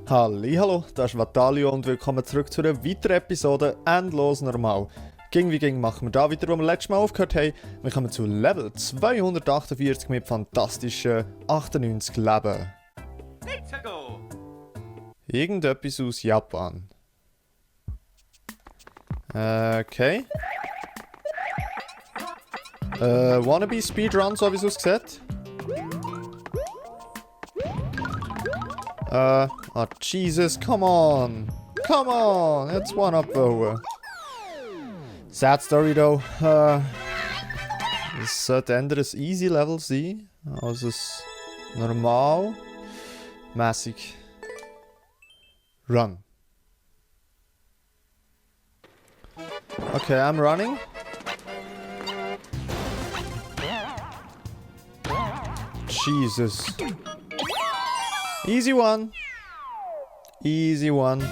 Hallihallo, das ist Watalyo und willkommen zurück zu einer weiteren Episode Endlos Normal. Ging wie ging machen wir da weiter, wo wir letztes Mal aufgehört haben. Wir kommen zu Level 248 mit fantastischen 98 Leben. Irgendetwas aus Japan. Okay. Wannabe Speedrun, so wie es aussieht. Oh Jesus, come on! Come on! Jetzt One-Up wollen. Sad Story though. Es sollte eher ein Easy Level sein, als ein normal mäßig Run. Okay, I'm running. Jesus. Easy one. Easy one.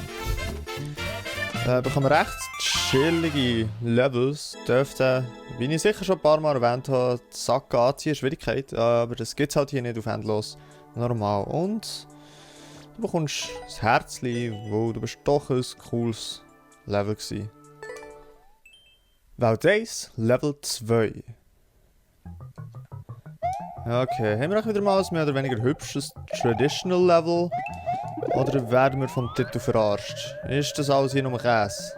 Bekommen recht chillige Levels. Dürfte, wie ich sicher schon ein paar Mal erwähnt habe, die Sack anziehen, Schwierigkeit. Aber das gibt es halt hier nicht auf Endlos Normal. Und du bekommst das Herzli, wo du bist doch ein cooles Level gewesen. Well Days, Level 2. Okay, haben wir auch wieder mal ein mehr oder weniger hübsches Traditional Level? Oder werden wir vom Titel verarscht? Ist das alles hier nur Käse?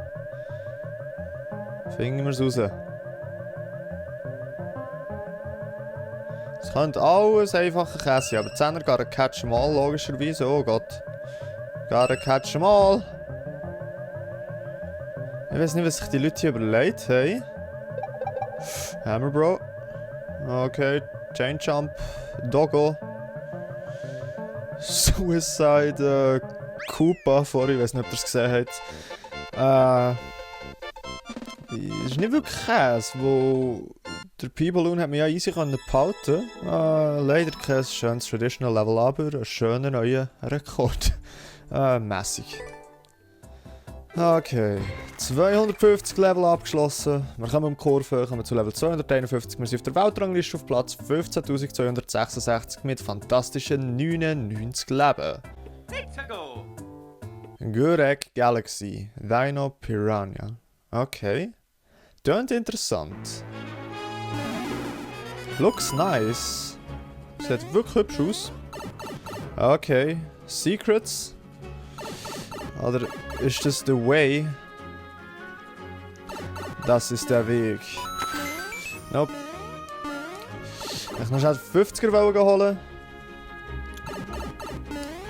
Finden wir es raus. Es könnte alles einfacher Käse sein, aber die 10er gotta catch em all, logischerweise. Oh Gott. Gotta catch em all. Ich weiß nicht, was sich die Leute hier überlegt haben. Hammer Bro. Okay. Chain Jump, Doggo, Suicide, Koopa vorher, ich weiß nicht, ob ihr es gesehen habt. Ist nicht wirklich Käse, wo der P-Balloon hat mich ja easy behalten. Leider kein schönes Traditional Level, aber ein schöner neuer Rekord. Mässig. Okay, 250 Level abgeschlossen. Wir kommen um die Kurve, kommen zu Level 251. Wir sind auf der Weltrangliste auf Platz 15.266 mit fantastischen 99 Leben. Gurek Galaxy, Dino Piranha. Okay, klingt interessant. Looks nice. Sieht wirklich hübsch aus. Okay, Secrets. Oder ist das der Way? Das ist der Weg. Nope. Ich muss schnell 50er holen.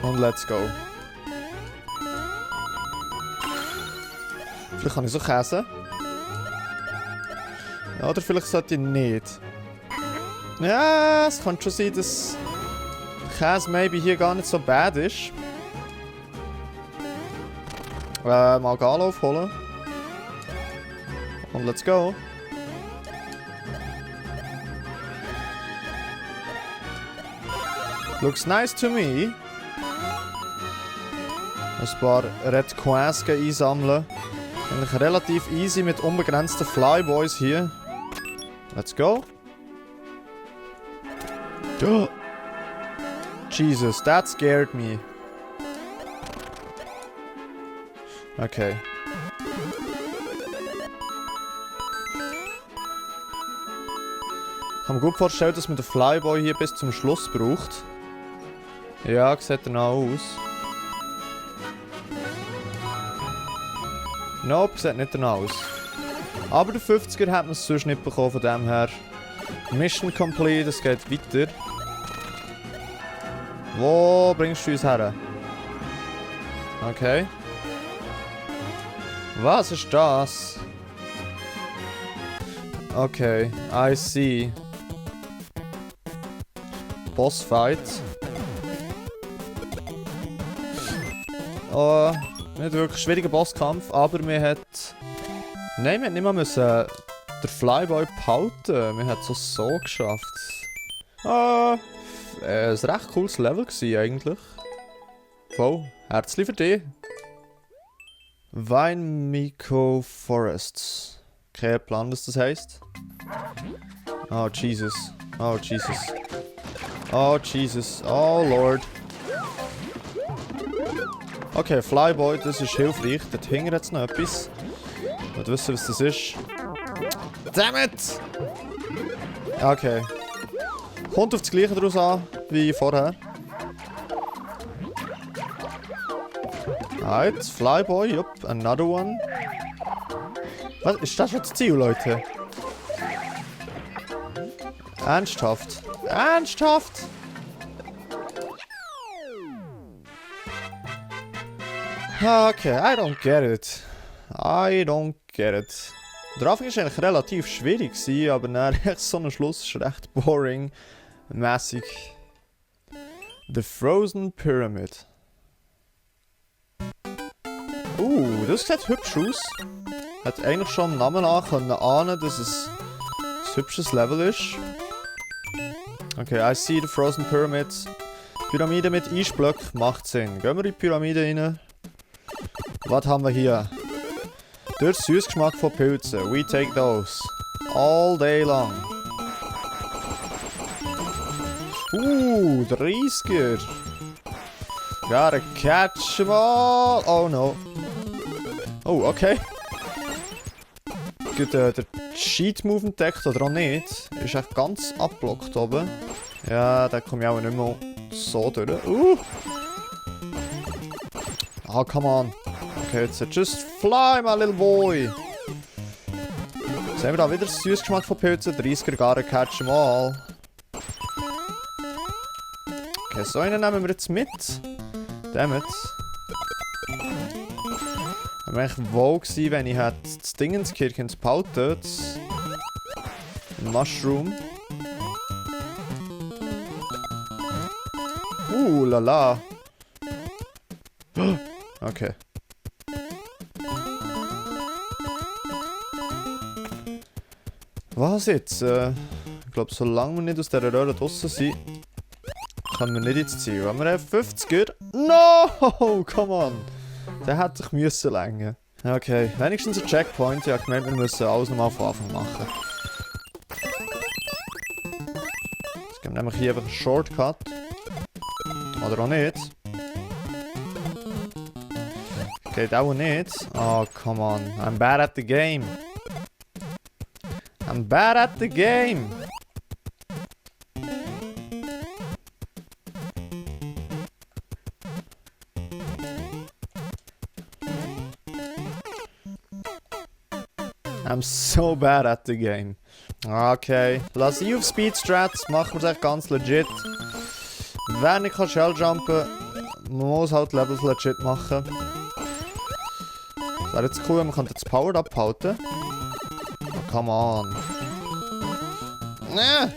Und let's go. Vielleicht kann ich so käsen. Oder vielleicht sollte ich nicht. Ja, es kann schon sein, dass Käse maybe hier gar nicht so bad ist. Mal Anlauf holen. Und let's go. Looks nice to me. Ein paar Red Coins einsammeln. Eigentlich relativ easy mit unbegrenzten Flyboys hier. Let's go. Oh. Jesus, that scared me. Okay. Ich kann mir gut vorstellen, dass man den Flyboy hier bis zum Schluss braucht. Ja, sieht er noch aus. Nope, sieht nicht danach aus. Aber der 50er hat man es sonst nicht bekommen, von dem her. Mission complete, es geht weiter. Wo bringst du uns her? Okay. Was ist das? Okay, I see. Bossfight. Oh, nicht wirklich schwieriger Bosskampf, aber wir hat... Nein, wir hat nicht mal müssen den Flyboy behalten. Wir hat es so geschafft. Ein recht cooles Level gewesen, eigentlich. Voll, herzlich für dich. Vine Miko Forests. Kein Plan, was das heisst. Oh Jesus. Oh Jesus. Oh Jesus. Oh Lord. Okay, Flyboy, das ist hilfreich. Dort hinten hat es noch etwas. Ich will wissen, was das ist. Damn it! Okay. Kommt auf das gleiche daraus an, wie vorher. Alright, Flyboy, yup, another one. Was? Ist das schon das Ziel, Leute? Ernsthaft? Ernsthaft? Okay, I don't get it. I don't get it. Der Anfang war eigentlich relativ schwierig, aber dann echt so ein Schluss ist recht boring. Mäßig. The Frozen Pyramid. Das sieht hübsch aus. Hat eigentlich schon am Namen nach können ahnen, dass es ein hübsches Level ist. Okay, I see the Frozen Pyramid. Pyramide mit Eisblöcken macht Sinn. Gehen wir in die Pyramide rein. Was haben wir hier? Der Süßgeschmack von Pilzen. We take those. All day long. 30er. Gotta catch them all. Oh no. Oh, okay. Gut, der Cheat-Move entdeckt oder auch nicht. Ist echt ganz abblockt oben. Ja, da komme ich auch nicht mehr so durch. Ah, come on. Okay, jetzt just fly, my little boy. Sehen wir da wieder das Süßgeschmack von Pilzen. 30er, gotta catch them all. Okay, so einen nehmen wir jetzt mit. Dammit. Wäre eigentlich wohl gewesen, wenn ich das Dingenskirchen behalten. Mushroom. Lala. Okay. Was jetzt? Ich glaube, solange wir nicht aus dieser Röhre draussen sind, können wir nicht ins Ziel. Wenn wir 50er. No! Come on! Der hätte sich müssen länger. Okay, wenigstens ein Checkpoint. Ja, ich gemeint, wir müssen alles nochmal von Anfang machen. Es gibt nämlich hier einfach einen Shortcut. Oder auch nicht. Geht auch nicht. Oh, come on. I'm bad at the game. I'm bad at the game. I'm so bad at the game. Okay, lass ich auf Speed Strats, machen wir es echt ganz legit. Wenn ich Shelljumpen, man muss halt Levels legit machen. Das wäre jetzt cool, wenn man das Power abhalten. Oh, come on. Nee.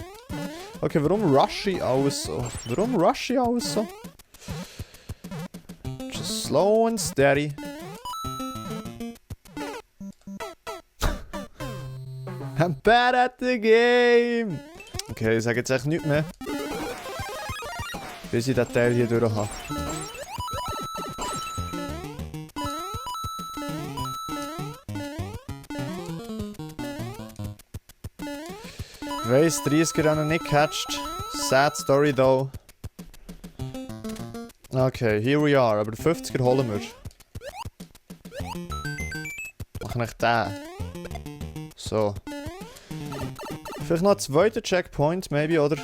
Okay, warum rush ich alles so? Warum rush ich alles so? Just slow and steady. I'm bad at the game! Okay, ich sage jetzt echt nichts mehr. Bis ich den Teil hier durch habe. Ich weiss, 30er haben nicht gecatcht. Sad story though. Okay, here we are. Aber 50er holen wir. Machen wir den. So. Vielleicht noch ein zweiter Checkpoint, maybe, oder?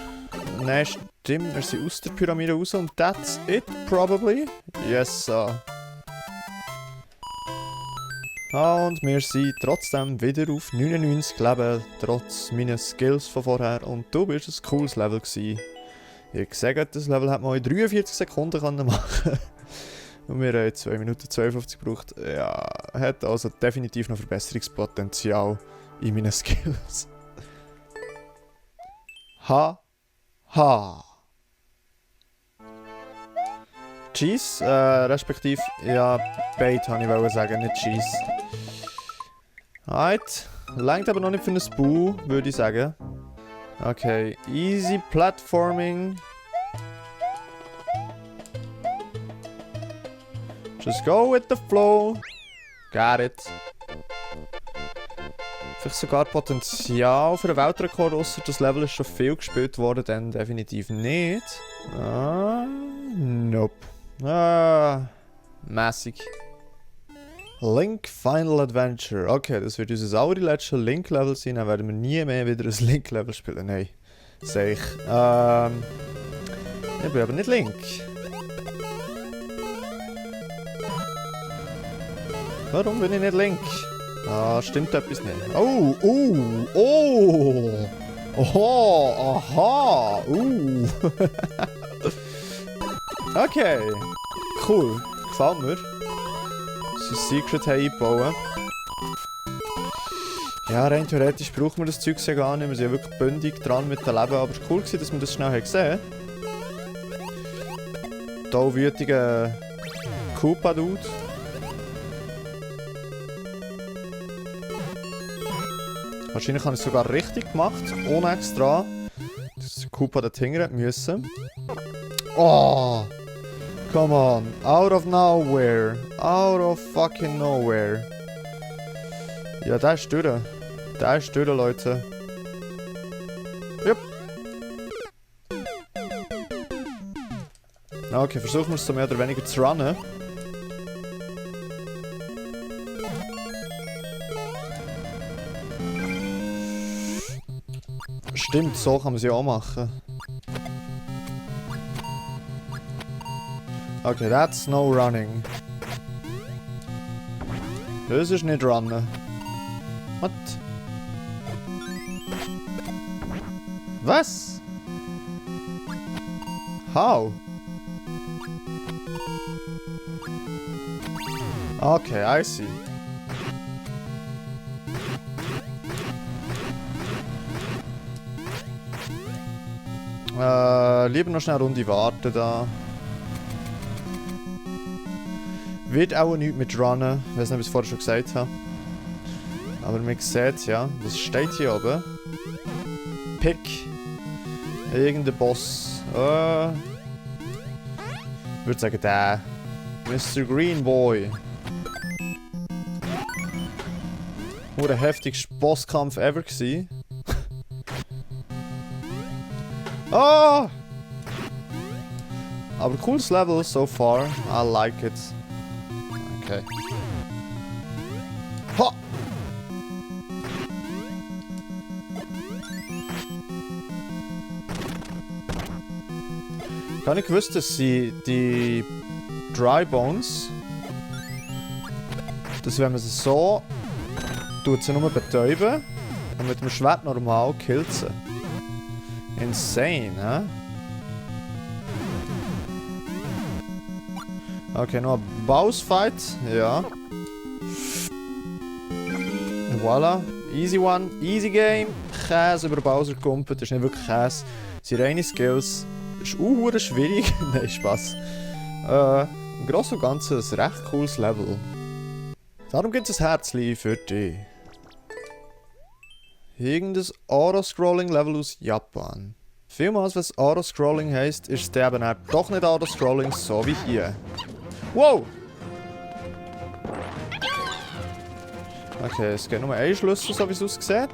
Nein, stimmt, wir sind aus der Pyramide raus und that's it, probably. Yes, sir. Und wir sind trotzdem wieder auf 99 Leben, trotz meiner Skills von vorher. Und du bist ein cooles Level gewesen. Ich sage, das Level hat man in 43 Sekunden machen. Und wir haben 2 Minuten 52 gebraucht. Ja, hat also definitiv noch Verbesserungspotenzial in meinen Skills. Ha. Cheese, respektive, ja, Bait habe ich sagen, nicht Cheese. Alright, langt aber noch nicht für ein Spoo, würde ich sagen. Okay, easy platforming. Just go with the flow. Got it. Vielleicht sogar Potenzial für einen Weltrekord, ausser das Level ist schon viel gespielt worden, dann definitiv nicht. Nope. Mäßig. Link Final Adventure. Okay, das wird unser allerletztes Link-Level sein. Dann werden wir nie mehr wieder ein Link-Level spielen. Nein. Sag ich. Ich bin aber nicht Link. Warum bin ich nicht Link? Ah, stimmt etwas nicht. Oh, oh! Oho, aha, Okay, cool, gefällt mir. So ein Secret einbauen. Ja, rein theoretisch brauchen wir das Zeug ja gar nicht. Wir sind ja wirklich bündig dran mit dem Leben. Aber es war cool, dass wir das schnell gesehen haben. Hier wütiger Koopa-Dude. Wahrscheinlich habe ich es sogar richtig gemacht, ohne extra, dass der Koopa dort hingern müssen. Oh! Come on! Out of nowhere! Out of fucking nowhere! Ja, der ist durch. Der ist durch, Leute. Jupp! Okay, versuchen wir es so mehr oder weniger zu runnen. Stimmt, so kann man sie auch machen. Okay, that's no running. Das ist nicht runnen. What? Was? How? Okay, I see. Lieber noch schnell eine Runde warten da. Wird auch nichts mit Runnen, ich weiß nicht, ob ich es vorher schon gesagt habe. Aber man sieht es ja, was steht hier oben? Pick. Irgendein Boss. Ich würde sagen, der. Mr. Green Boy. Nur der heftigste Bosskampf ever gewesen. Oh! Aber cooles Level so far. I like it. Okay. Ha! Gar nicht gewusst, dass sie die Dry Bones, dass wenn man sie so tut, sie nur betäuben und mit dem Schwert normal killt sie. Insane, hä? Okay, noch ein Bossfight. Ja. Voila. Easy one. Easy game. Käse über Bowser kumpelt. Das ist nicht wirklich Käse. Das sind reine Skills. Das ist auch schwierig. Nein, Spaß. Im Großen und Ganzen ein recht cooles Level. Darum gibt es ein Herzchen für dich. Irgendein Auto-Scrolling-Level aus Japan. Vielmals, was Auto-Scrolling heisst, ist es eben doch nicht Auto-Scrolling, so wie hier. Wow! Okay, es geht nur ein Schlüssel, so wie es aussieht.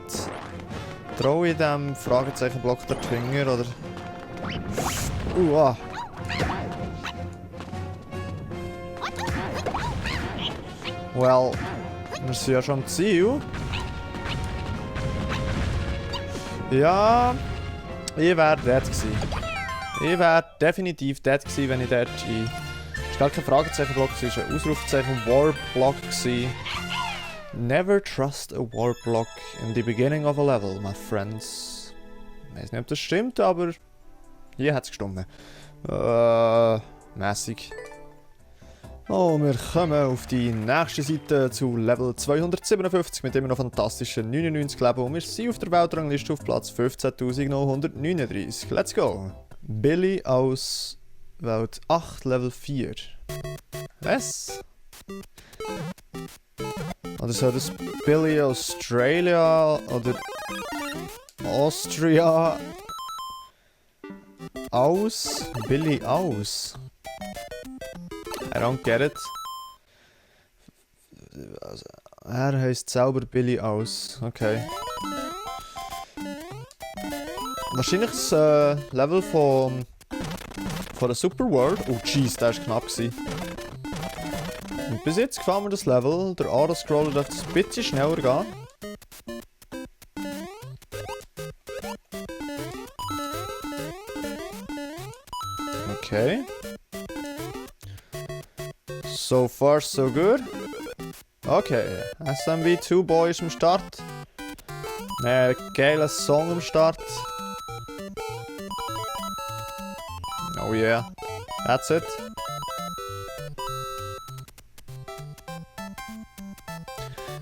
Traue ich dem Fragezeichenblock der Finger, oder? Ah. Well, wir sind ja schon am Ziel. Ja, ich wäre dort gewesen. Ich wäre definitiv dort gewesen, wenn ich dort ein... Es war gar kein Fragezeichenblock, es war ein Ausrufezeichen Warblock. Never trust a Warblock in the beginning of a level, my friends. Ich weiß nicht, ob das stimmt, aber hier hat es gestimmt. Mäßig. Oh, wir kommen auf die nächste Seite zu Level 257 mit immer noch fantastischen 99 Leben und wir sind auf der Weltrangliste auf Platz 15.939. Let's go! Billy aus Welt 8, Level 4. Was? Oder soll das Billy Australia oder Austria aus? Billy aus? I don't get it. Er heisst selber Billy aus. Okay. Wahrscheinlich das Level von der Super World. Oh jeez, der war knapp gewesen. Und bis jetzt gefällt mir das Level. Der Autoscroller darf ein bisschen schneller gehen. Okay. So far so good. Okay, SMB2 Boy ist am Start. Geiler Song am Start. Oh yeah, that's it.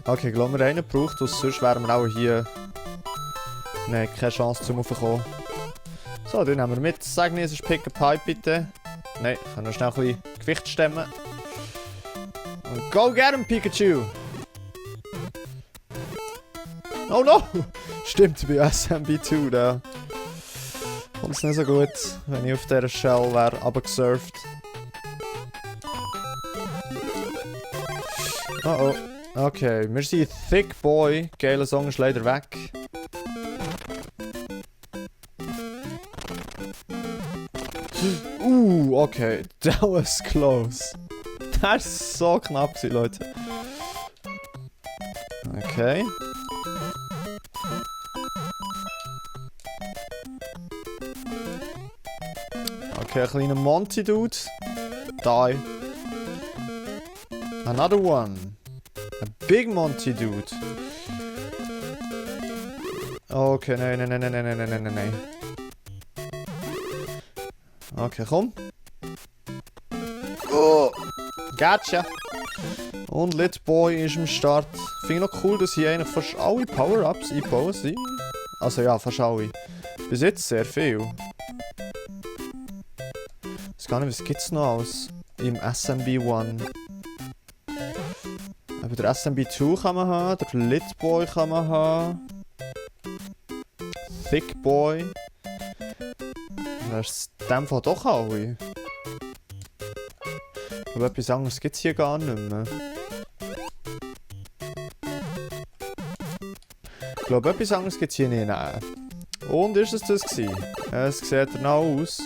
Okay, ich glaube, wir haben einen gebraucht, sonst wären wir auch hier... Nein, keine Chance zum Raufkommen. So, den nehmen wir mit. Sag mir, es ist Pick a Pipe, bitte. Nein, ich kann noch schnell ein bisschen Gewicht stemmen. Und go get him, Pikachu! Oh no! Stimmt, bei SMB2, da kommt es nicht so gut, wenn ich auf dieser Shell wäre runtergesurft. Oh oh. Okay, wir sind Thick Boy. Geiler Song ist leider weg. Okay, that was close. Das war so knapp, Leute. Okay. Okay, ein kleiner Monty-Dude. Die. Another one. A big Monty-Dude. Okay, nein. Okay, komm. Oh, gotcha. Und Lit Boy ist am Start. Finde ich noch cool, dass hier eigentlich fast alle Power-Ups eingebaut sind. Also ja, fast alle. Bis jetzt sehr viel. Ich weiß gar nicht, was gibt es noch alles im SMB1. Aber der SMB2 kann man haben, der Lit Boy kann man haben. Thick Boy. Das ist in dem Fall doch alle. Aber etwas anderes gibt es hier gar nicht mehr. Ich glaube, etwas anderes gibt es hier nicht. Und ist es das gewesen? Es sieht danach aus.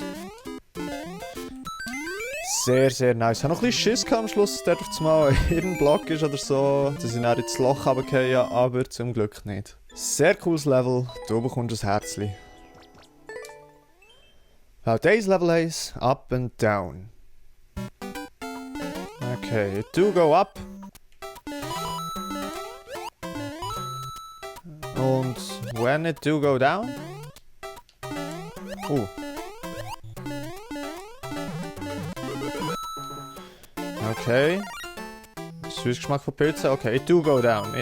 Sehr, sehr nice. Ich habe noch ein bisschen Schiss am Schluss, dass dort mal irgendein Block ist oder so, dass ich dann ins Loch runterfallen, aber zum Glück nicht. Sehr cooles Level, du bekommst ein Herzchen. How today's level is up and down. Okay, it do go up. Und when it do go down? Okay. Süßgeschmack von Pilzen. Okay, it do go down.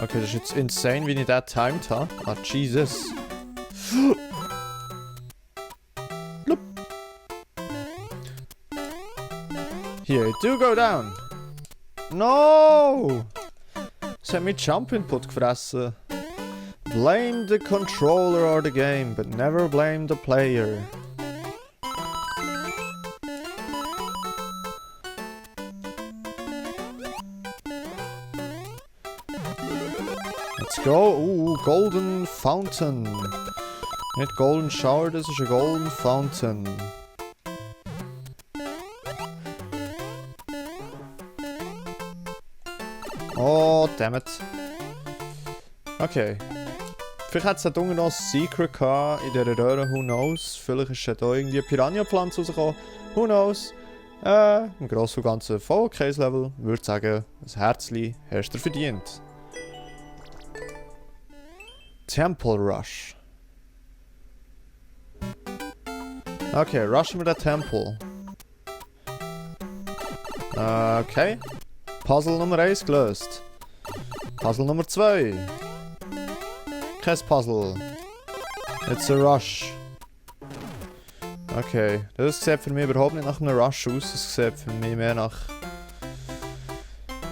Okay, das ist jetzt insane, wie ich das timed habe. Ah, Jesus. Here, it do go down. No! Es hat mich Jump Input gefressen. Blame the controller or the game, but never blame the player. Let's go. Golden Fountain. Nicht Golden Shower, das ist ein Golden Fountain. Oh, dammit. Okay. Vielleicht hat es da unten noch ein Secret gehabt in dieser Röhre, who knows. Vielleicht ist da irgendwie eine Piranha-Pflanze rausgekommen, who knows. Im Großen und Ganzen voll okayes Level. Ich würde sagen, ein Herzli hast du verdient. Temple Rush. Okay, rushen wir den Tempel. Okay. Puzzle Nummer 1 gelöst. Puzzle Nummer 2. Kein Puzzle. It's a Rush. Okay, das sieht für mich überhaupt nicht nach einem Rush aus. Das sieht für mich mehr nach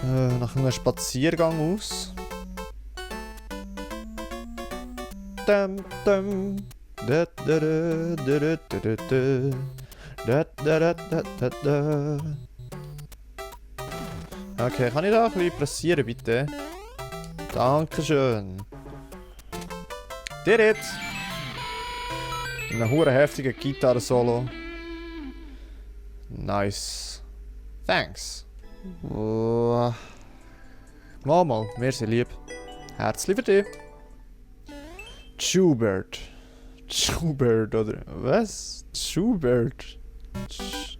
einem Spaziergang aus. Dum, dum. Da, da, da, da, da, da, da, da, da, da. Okay, kann ich da ein bisschen pressieren, bitte? Dankeschön. Did it! Ein hure heftiger Gitarre-Solo. Nice. Thanks. Mal, wir sind lieb. Herzlich für dich. Schubert. Schubert, oder was? Schubert.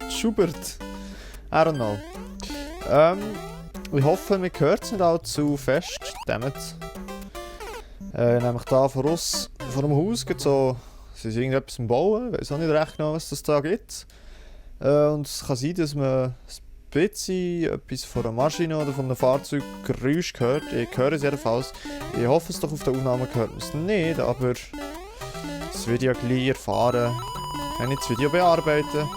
Schubert. I don't know. Ich hoffe, man hört es nicht allzu fest. Damit. Nämlich da vor dem Haus gibt so. Sie sind irgendetwas am Bauen. Ich weiß auch nicht recht genau, was das da gibt. Und es kann sein, dass man ein bisschen etwas von einer Maschine oder von einem Fahrzeug Geräusch hört. Ich höre es jedenfalls. Ich hoffe es doch auf der Aufnahme hört man es nicht, aber das werde ich ja gleich erfahren, wenn ich das Video bearbeite.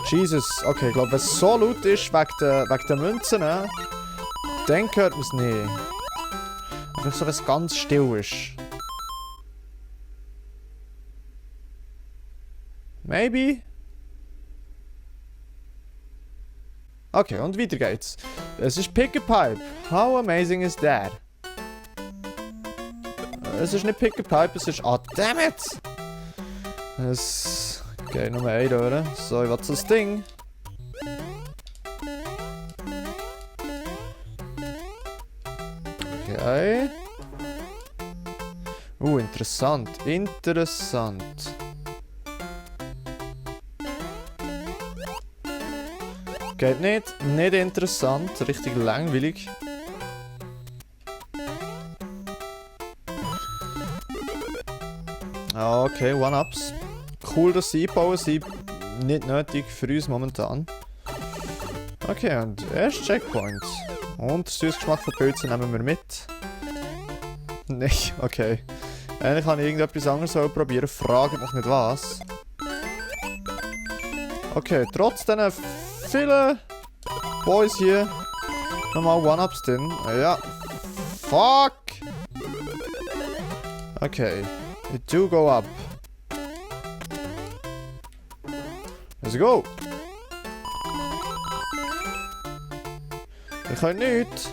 Jesus, okay, ich glaube, wenn es so laut ist wegen der Münzen, dann hört man es nicht. Einfach so, wenn es ganz still ist. Maybe? Okay, und weiter geht's. Es ist Pick a Pipe. How amazing is that? Es ist nicht Pick a Pipe, es ist... Ah, damn it! Es geht nur ein Röhre. So, ich will das Ding. Okay. Interessant. Interessant. Geht nicht. Nicht interessant. Richtig langweilig. Okay, One-Ups. Cool, dass sie einbauen sind. Nicht nötig für uns momentan. Okay, und erst Checkpoint. Und den Süßgeschmack von Pilzen nehmen wir mit. Nein, okay. Eigentlich kann ich irgendetwas anderes probieren. Fragt mich nicht was. Okay, trotz diesen viele Boys hier nochmal One-Ups drin. Ja. Fuck! Okay. It do go up. Let's go! Ich kann nichts.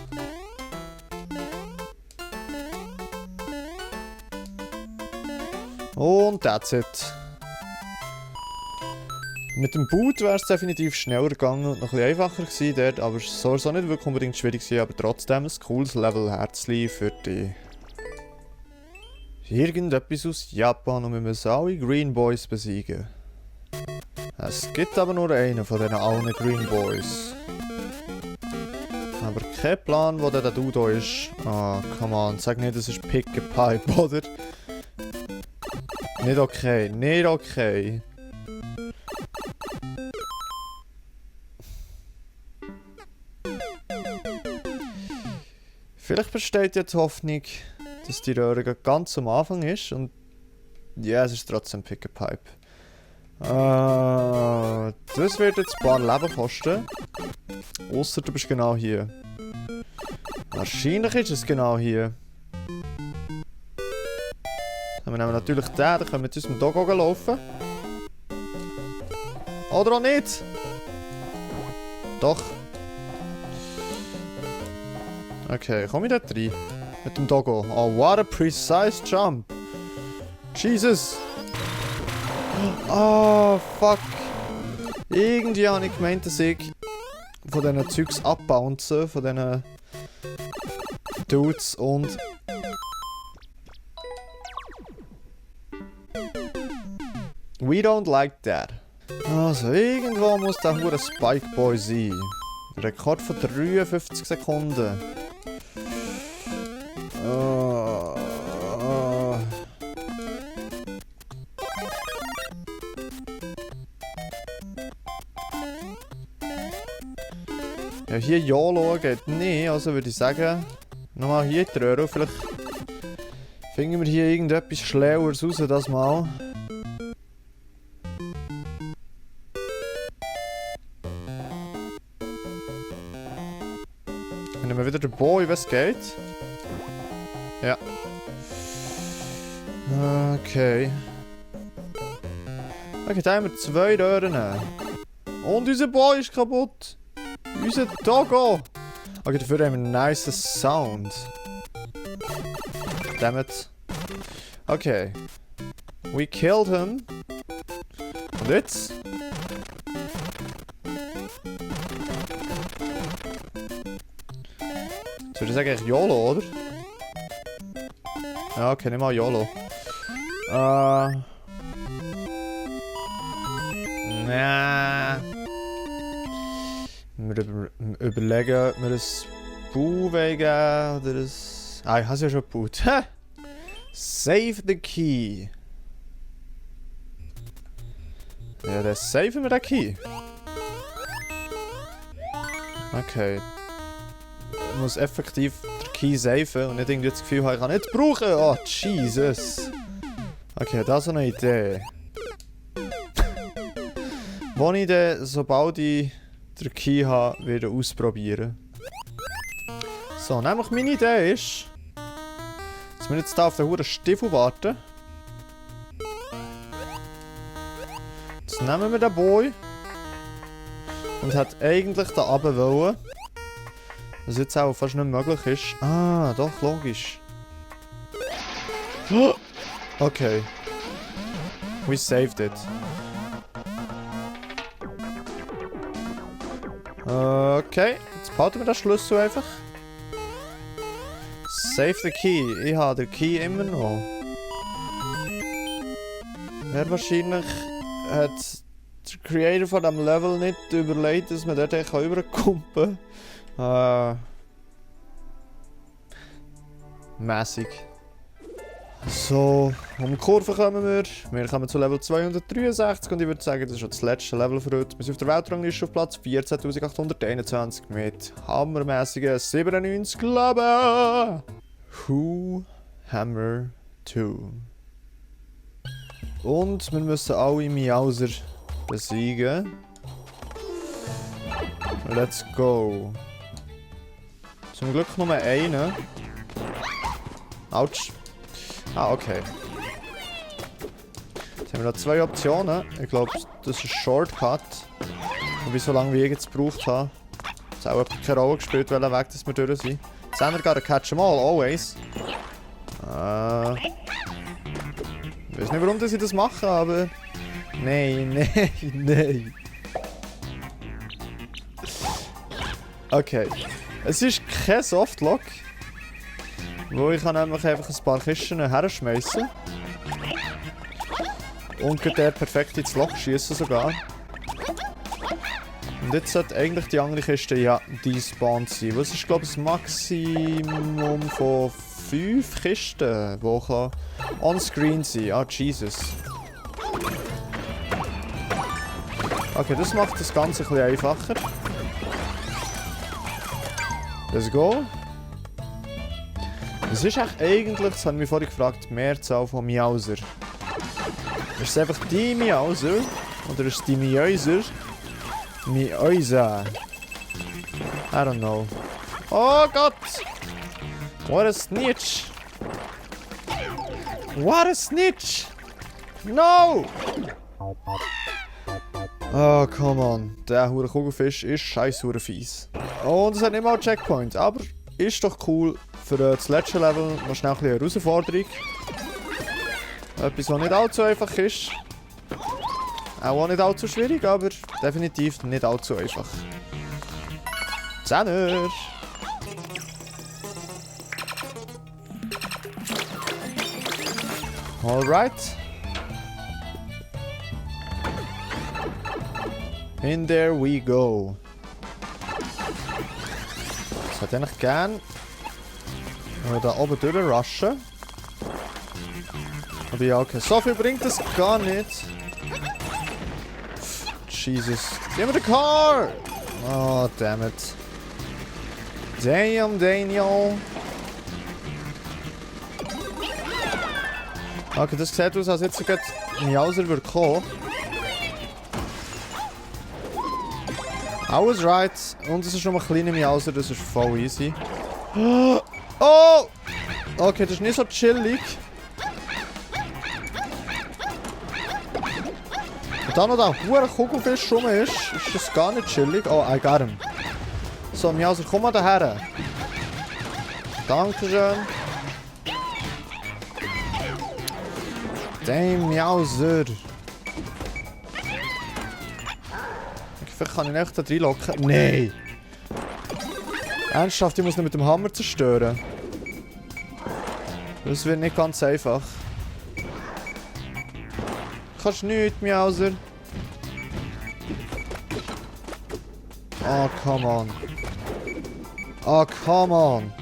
Und that's it. Mit dem Boot wäre es definitiv schneller gegangen und noch ein bisschen einfacher gewesen dort, aber es soll so nicht wirklich unbedingt schwierig sein, aber trotzdem ein cooles Level. Herzlich für dich. Irgendetwas aus Japan und wir müssen alle Green Boys besiegen. Es gibt aber nur einen von diesen allen Green Boys. Aber kein Plan, wo der Dude da ist. Ah, come on, sag nicht, das ist Pick a Pipe, oder? Nicht okay, nicht okay. Vielleicht besteht jetzt Hoffnung, dass die Röhre ganz am Anfang ist und ja, es ist trotzdem Pick a Pipe. Das wird jetzt ein paar Leben kosten. Ausser du bist genau hier. Wahrscheinlich ist es genau hier. Dann nehmen wir natürlich den, dann können wir mit unserem Dog laufen. Oder auch nicht. Doch. Okay, komm ich dort rein? Mit dem Doggo. Oh, what a precise jump. Jesus. Oh, fuck. Irgendwie habe ich gemeint, dass ich von diesen Zeugs abbouncen, von diesen Dudes und... We don't like that. Also, irgendwo muss der hure Spike Boy sein. Rekord von 53 Sekunden. Ja, hier YOLO geht nicht, also würde ich sagen, nochmal hier die Röhre. Vielleicht finden wir hier irgendetwas Schlaueres raus, das mal. Nehmen wir wieder den Boy, was geht? Ja. Okay. Okay, da haben wir 2 Röhren. Und unser Boy ist kaputt. Unser Doggo. Okay, dafür haben wir einen nice Sound. Damn it. Okay. We killed him. Und jetzt? sagen eigentlich YOLO, oder? Ja, okay, nicht mal YOLO. Nee. Wir überlegen, ob wir ein Bau geben oder ein... Ah, ich habe es ja schon gebaut. Save the key. Ja, dann saven wir den Key. Okay. Ich muss effektiv den Key saven und nicht irgendwie das Gefühl haben, ich kann nicht brauchen. Oh, Jesus. Okay, das ist eine Idee. Wo ich dann, sobald ich den Key habe, wieder ausprobieren. So, nämlich meine Idee ist, dass wir jetzt hier auf den huren Stiefel warten. Jetzt nehmen wir den Boy. Und hat eigentlich da runter wollen. Was jetzt auch fast nicht möglich ist. Ah, doch, logisch. Okay. We saved it. Okay, jetzt behalten wir den Schlüssel einfach. Save the key. Ich habe den Key immer noch. Wer wahrscheinlich hat der Creator von diesem Level nicht überlegt, dass man dort überkumpen kann. Mäßig. So, um die Kurve kommen wir. Wir kommen zu Level 263 und ich würde sagen, das ist schon das letzte Level für heute. Wir sind auf der Weltrangliste auf Platz 14.821 mit hammermäßigen 97 Leben. Who Hammer 2. Und wir müssen alle Miauser besiegen. Let's go. Zum Glück nur einen. Autsch. Ah, okay. Jetzt haben wir noch zwei Optionen. Ich glaube, das ist ein Shortcut. Und so lange wie ich jetzt gebraucht habe. Es hat auch keine Rolle gespielt, welchen Weg dass wir durch sind. Jetzt haben wir gerade catch them all, always. Ich weiß nicht, warum ich das mache, aber... Nein, nein, nein. Okay. Es ist kein Softlock. Wo ich kann nämlich einfach ein paar Kisten herschmeißen. Und der perfekt ins Loch schießen sogar. Und jetzt sollte eigentlich die andere Kiste ja despawned sein. Was ist, glaube ich, das Maximum von 5 Kisten, die on-screen sein kann. Ah, Jesus. Okay, das macht das Ganze ein bisschen einfacher. Let's go. Was ist eigentlich, das haben wir vorhin gefragt, die Mehrzahl von Miauser? Ist es einfach die Miauser? Oder ist es die Miauser? Miauser. I don't know. Oh Gott! What a snitch! What a snitch! No! Oh, come on. Der hure Kugelfisch ist scheiß hure fies. Und es hat nicht mal einen Checkpoint, aber ist doch cool für das letzte Level noch schnell ein bisschen eine Herausforderung. Etwas, was nicht allzu einfach ist. Auch nicht allzu schwierig, aber definitiv nicht allzu einfach. Zehner! Alright. In there we go. Ich hätte eigentlich gern da oben durchrushen. Aber ja, okay. So viel bringt das gar nicht. Jesus. Give me the car! Oh, damn it. Damn, Daniel. Okay, das sieht aus, als jetzt sogar Miauser würde kommen. Alles right. Und es ist noch ein kleiner Miauser, das ist voll easy. Oh! Okay, das ist nicht so chillig. Und da noch der hohe Kugelfisch rum ist das gar nicht chillig. Oh, I got him. So, Miauser, komm mal daher. Dankeschön. Damn, Miauser. Vielleicht kann ich nicht da reinlocken. Nein! Ernsthaft, ich muss ihn mit dem Hammer zerstören. Das wird nicht ganz einfach. Kannst nichts, Miauser. Oh, come on. Oh, come on.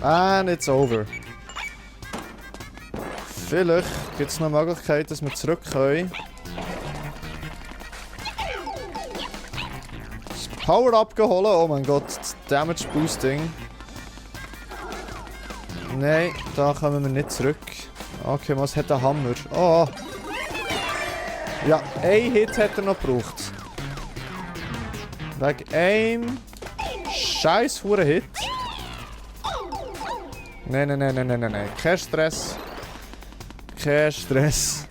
And it's over. Vielleicht gibt es noch eine Möglichkeit, dass wir zurück können. Das Power-Up geholt. Oh mein Gott, das Damage Boosting. Nein, da kommen wir nicht zurück. Okay, was hat der Hammer? Oh. Ja, ein Hit hat er noch gebraucht. Wegen einem scheiß hure Hit. Nein. Kein Stress. Kein Stress.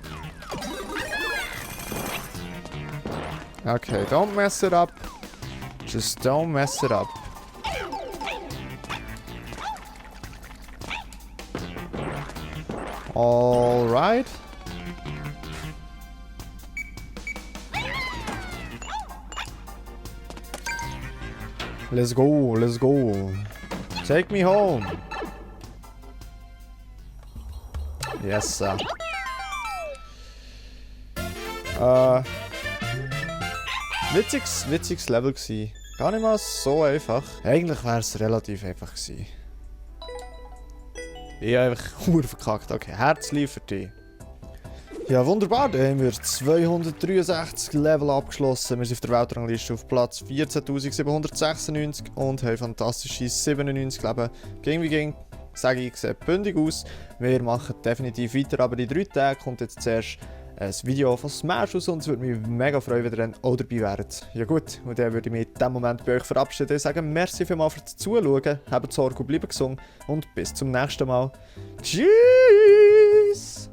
Okay, don't mess it up. Just don't mess it up. Alright. Let's go, let's go. Take me home. Yes, sir. Witziges Level gsi. Gar nicht mal so einfach. Eigentlich wäre es relativ einfach gsi. Ich habe einfach verkackt. Okay, Herzlich für dich. Ja, wunderbar. Dann haben wir 263 Level abgeschlossen. Wir sind auf der Weltrangliste auf Platz 14.796 und haben fantastische 97 Leben. Ging wie ging, sage ich, sieht bündig aus. Wir machen definitiv weiter, aber in 3 Tagen kommt jetzt zuerst ein Video von Smash aus und es würde mich mega freuen, wenn ihr dann auch dabei wärt. Ja gut, und dann würde ich mich in diesem Moment bei euch verabschieden und sagen, merci vielmals fürs Zuschauen, habt Sorge und bleibt gesund und bis zum nächsten Mal. Tschüss!